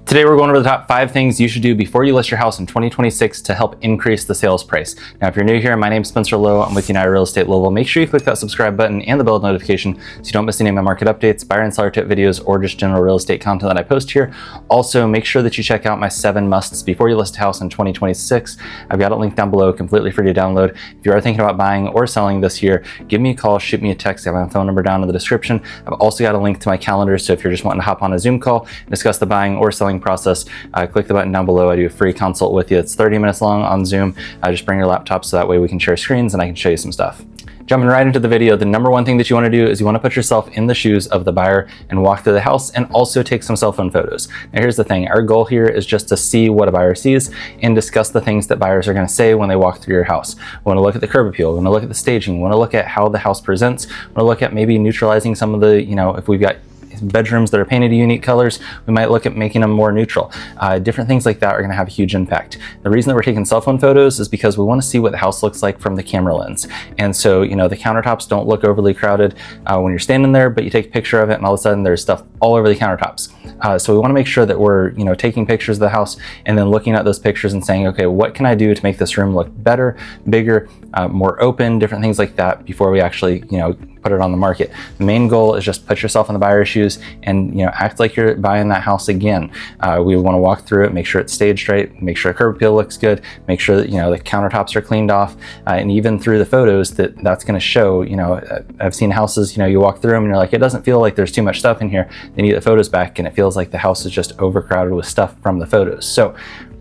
Today we're going over the top 5 things you should do before you list your house in 2026 to help increase the sales price. Now, if you're new here, my name's Spencer Lowe. I'm with United Real Estate Louisville. Make sure you click that subscribe button and the bell notification so you don't miss any of my market updates, buyer and seller tip videos, or just general real estate content that I post here. Also, make sure that you check out my 7 musts before you list a house in 2026. I've got it linked down below, completely free to download. If you are thinking about buying or selling this year, give me a call, shoot me a text. I have my phone number down in the description. I've also got a link to my calendar, so if you're just wanting to hop on a Zoom call and discuss the buying or selling process, click the button down below. I do a free consult with you. It's 30 minutes long on Zoom. Just bring your laptop so that way we can share screens and I can show you some stuff. Jumping right into the video, the number one thing that you want to do is you want to put yourself in the shoes of the buyer and walk through the house and also take some cell phone photos. Now here's the thing, our goal here is just to see what a buyer sees and discuss the things that buyers are going to say when they walk through your house. We want to look at the curb appeal, we want to look at the staging, we want to look at how the house presents, we want to look at maybe neutralizing some of the, if we've got bedrooms that are painted unique colors, we might look at making them more neutral. Different things like that are going to have a huge impact. The reason that we're taking cell phone photos is because we want to see what the house looks like from the camera lens. And so, the countertops don't look overly crowded when you're standing there, but you take a picture of it and all of a sudden there's stuff all over the countertops. So we want to make sure that we're, taking pictures of the house and then looking at those pictures and saying, okay, what can I do to make this room look better, bigger, more open, different things like that before we actually, put it on the market. The main goal is just put yourself in the buyer's shoes and act like you're buying that house again. We want to walk through it, make sure it's staged right, make sure the curb appeal looks good, make sure that the countertops are cleaned off, and even through the photos that's going to show. I've seen houses, you walk through them and you're like, it doesn't feel like there's too much stuff in here. Then you get the photos back and it feels like the house is just overcrowded with stuff from the photos. So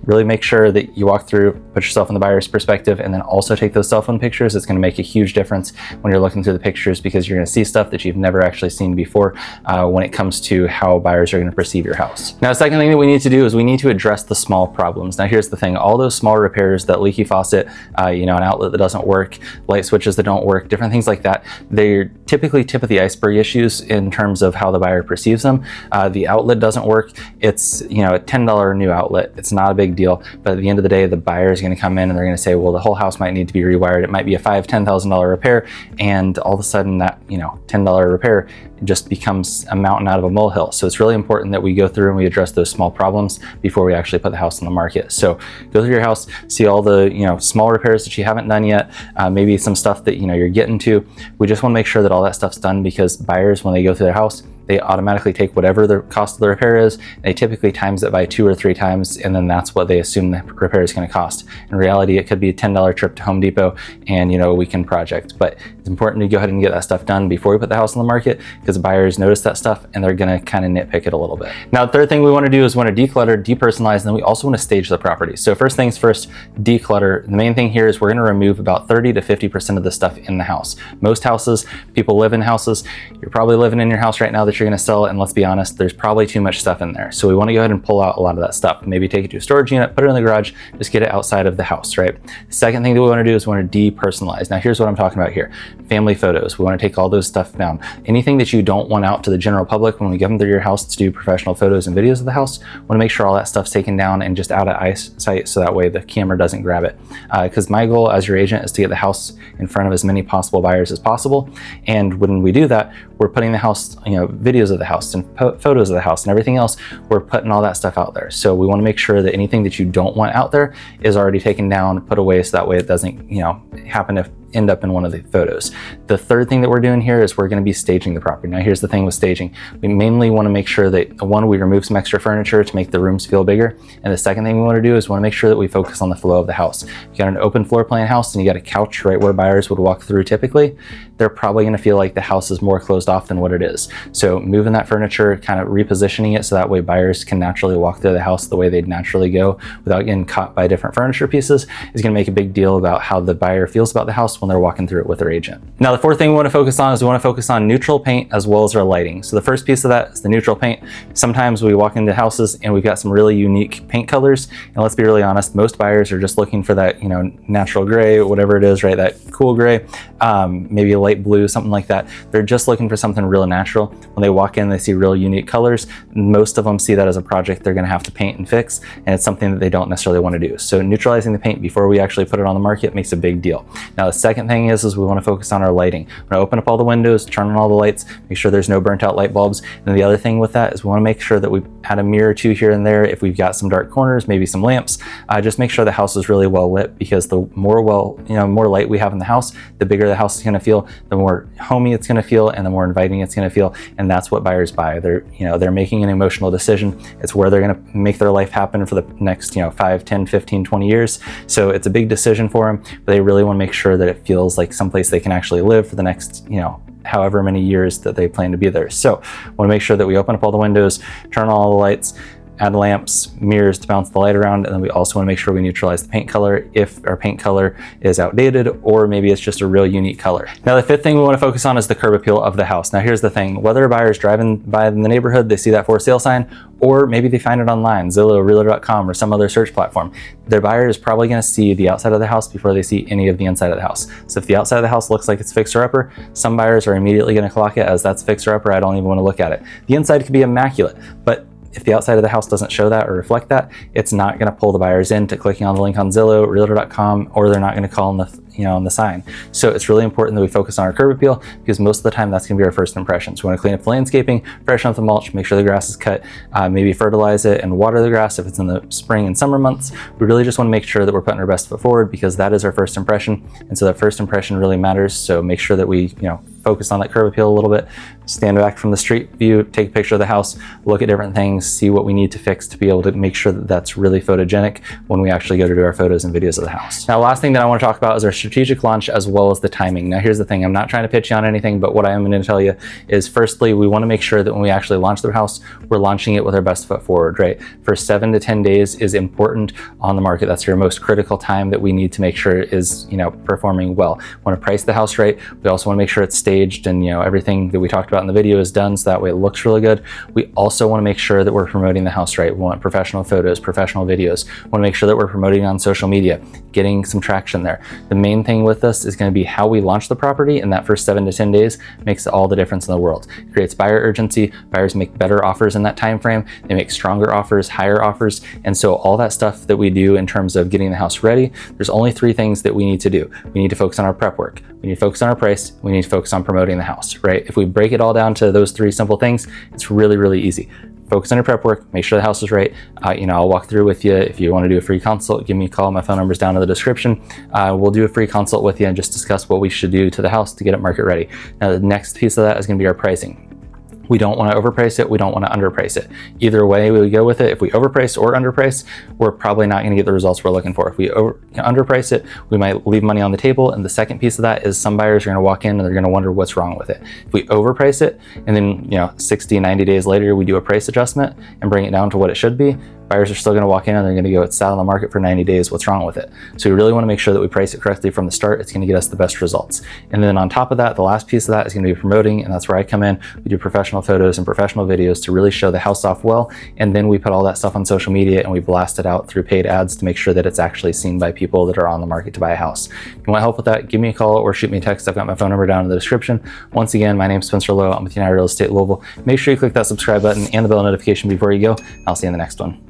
really make sure that you walk through, put yourself in the buyer's perspective, and then also take those cell phone pictures. It's going to make a huge difference when you're looking through the pictures because you're going to see stuff that you've never actually seen before when it comes to how buyers are going to perceive your house. Now, the second thing that we need to do is we need to address the small problems. Now, here's the thing. All those small repairs, that leaky faucet, an outlet that doesn't work, light switches that don't work, different things like that, they're typically tip of the iceberg issues in terms of how the buyer perceives them. The outlet doesn't work. It's, a $10 new outlet. It's not a big deal, but at the end of the day, the buyer is going to come in and they're going to say, well, the whole house might need to be rewired. It might be a $5,000-$10,000 repair, and all of a sudden that $10 repair just becomes a mountain out of a molehill. So it's really important that we go through and we address those small problems before we actually put the house on the market. So go through your house, see all the small repairs that you haven't done yet, maybe some stuff that you're getting to. We just want to make sure that all that stuff's done because buyers, when they go through their house, they automatically take whatever the cost of the repair is, and they typically times it by 2 or 3 times, and then that's what they assume the repair is going to cost. In reality, it could be a $10 trip to Home Depot and a weekend project, but it's important to go ahead and get that stuff done before we put the house on the market because buyers notice that stuff and they're going to kind of nitpick it a little bit. Now, the third thing we want to do is we want to declutter, depersonalize, and then we also want to stage the property. So first things first, declutter. The main thing here is we're going to remove about 30 to 50% of the stuff in the house. Most houses, people live in houses. You're probably living in your house right now that you're going to sell, and let's be honest, there's probably too much stuff in there. So we want to go ahead and pull out a lot of that stuff. Maybe take it to a storage unit, put it in the garage, just get it outside of the house, right? The second thing that we want to do is we want to depersonalize. Now here's what I'm talking about here. Family photos. We want to take all those stuff down. Anything that you don't want out to the general public when we give them to your house to do professional photos and videos of the house, we want to make sure all that stuff's taken down and just out of eyesight so that way the camera doesn't grab it. Because my goal as your agent is to get the house in front of as many possible buyers as possible. And when we do that, we're putting the house, videos of the house and photos of the house and everything else, we're putting all that stuff out there. So we want to make sure that anything that you don't want out there is already taken down, put away, so that way it doesn't, happen to end up in one of the photos. The third thing that we're doing here is we're going to be staging the property. Now here's the thing with staging. We mainly want to make sure that, one, we remove some extra furniture to make the rooms feel bigger. And the second thing we want to do is we want to make sure that we focus on the flow of the house. If you got an open floor plan house and you got a couch right where buyers would walk through typically, they're probably going to feel like the house is more closed off than what it is. So moving that furniture, kind of repositioning it so that way buyers can naturally walk through the house the way they'd naturally go without getting caught by different furniture pieces is going to make a big deal about how the buyer feels about the house when they're walking through it with their agent. Now, the fourth thing we want to focus on is we want to focus on neutral paint as well as our lighting. So the first piece of that is the neutral paint. Sometimes we walk into houses and we've got some really unique paint colors. And let's be really honest, most buyers are just looking for that, natural gray, whatever it is, right? That cool gray, maybe a light blue, something like that. They're just looking for something real natural. When they walk in, they see real unique colors. Most of them see that as a project they're going to have to paint and fix, and it's something that they don't necessarily want to do. So neutralizing the paint before we actually put it on the market makes a big deal. Now, the second second thing is we want to focus on our lighting. We want to open up all the windows, turn on all the lights, make sure there's no burnt out light bulbs. And the other thing with that is we want to make sure that we add a mirror or two here and there if we've got some dark corners, maybe some lamps. Just make sure the house is really well lit, because the more more light we have in the house, the bigger the house is going to feel, the more homey it's going to feel, and the more inviting it's going to feel. And that's what buyers buy. They're making an emotional decision. It's where they're going to make their life happen for the next 5, 10, 15, 20 years. So it's a big decision for them, but they really want to make sure that it feels like someplace they can actually live for the next however many years that they plan to be there. So want to make sure that we open up all the windows, turn on all the lights, add lamps, mirrors to bounce the light around, and then we also want to make sure we neutralize the paint color if our paint color is outdated, or maybe it's just a real unique color. Now, the fifth thing we want to focus on is the curb appeal of the house. Now, here's the thing. Whether a buyer is driving by in the neighborhood, they see that for sale sign, or maybe they find it online, Zillow, Realtor.com, or some other search platform, their buyer is probably going to see the outside of the house before they see any of the inside of the house. So if the outside of the house looks like it's fixer-upper, some buyers are immediately going to clock it as that's fixer-upper. I don't even want to look at it. The inside could be immaculate, but if the outside of the house doesn't show that or reflect that, it's not going to pull the buyers into clicking on the link on Zillow, Realtor.com, or they're not going to call on the sign. So it's really important that we focus on our curb appeal, because most of the time that's going to be our first impression. So we want to clean up the landscaping, freshen up the mulch, make sure the grass is cut, maybe fertilize it and water the grass if it's in the spring and summer months. We really just want to make sure that we're putting our best foot forward, because that is our first impression. And so that first impression really matters. So make sure that we, focus on that curb appeal a little bit, stand back from the street view, take a picture of the house, look at different things, see what we need to fix to be able to make sure that that's really photogenic when we actually go to do our photos and videos of the house. Now, last thing that I want to talk about is our strategic launch, as well as the timing. Now, here's the thing. I'm not trying to pitch you on anything, but what I am going to tell you is, firstly, we want to make sure that when we actually launch the house, we're launching it with our best foot forward, right? For 7 to 10 days is important on the market. That's your most critical time that we need to make sure is, performing well. We want to price the house right. We also want to make sure it's staged and, everything that we talked about in the video is done, so that way it looks really good. We also want to make sure that we're promoting the house right. We want professional photos, professional videos. We want to make sure that we're promoting on social media, getting some traction there. The main thing with this is going to be how we launch the property, and that first 7 to 10 days makes all the difference in the world. It creates buyer urgency. Buyers make better offers in that time frame. They make stronger offers, higher offers. And so all that stuff that we do in terms of getting the house ready, there's only 3 things that we need to do. We need to focus on our prep work. We need to focus on our price. We need to focus on promoting the house, right? If we break it all down to those 3 simple things, it's really, really easy. Focus on your prep work, make sure the house is right. I'll walk through with you. If you want to do a free consult, give me a call. My phone number is down in the description. We'll do a free consult with you and just discuss what we should do to the house to get it market ready. Now, the next piece of that is going to be our pricing. We don't want to overprice it. We don't want to underprice it. Either way we go with it. If we overprice or underprice, we're probably not going to get the results we're looking for. If we underprice it, we might leave money on the table. And the second piece of that is some buyers are going to walk in and they're going to wonder what's wrong with it. If we overprice it and then 60, 90 days later, we do a price adjustment and bring it down to what it should be, buyers are still going to walk in and they're going to go, it's sat on the market for 90 days. What's wrong with it? So we really want to make sure that we price it correctly from the start. It's going to get us the best results. And then on top of that, the last piece of that is going to be promoting. And that's where I come in. We do professional photos and professional videos to really show the house off well. And then we put all that stuff on social media and we blast it out through paid ads to make sure that it's actually seen by people that are on the market to buy a house. If you want help with that, give me a call or shoot me a text. I've got my phone number down in the description. Once again, my name's Spencer Lowe. I'm with United Real Estate Louisville. Make sure you click that subscribe button and the bell notification before you go. I'll see you in the next one.